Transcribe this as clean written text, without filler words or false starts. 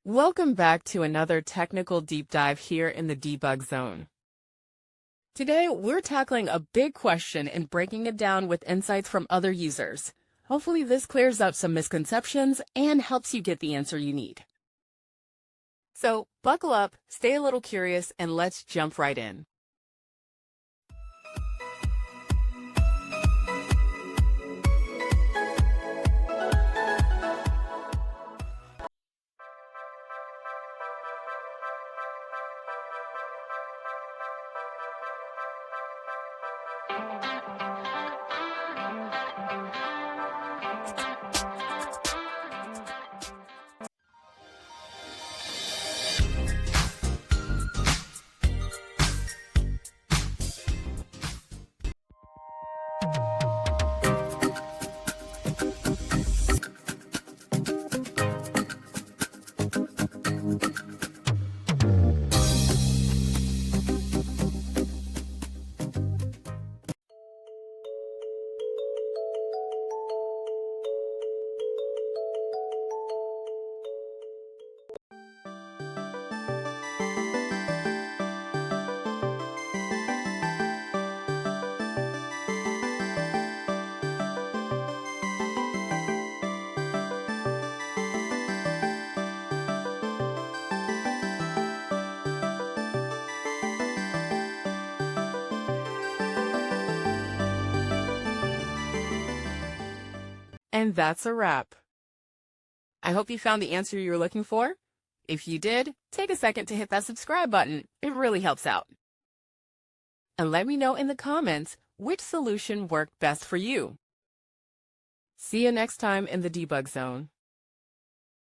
Welcome back to another technical deep dive here in the debug zone. Today, we're tackling a big question and breaking it down with insights from other users. Hopefully this clears up some misconceptions and helps you get the answer you need. So buckle up, stay a little curious, and let's jump right in. And that's a wrap. I hope you found the answer you were looking for. If you did, take a second to hit that subscribe button. It really helps out. And let me know in the comments which solution worked best for you. See you next time in the debug zone.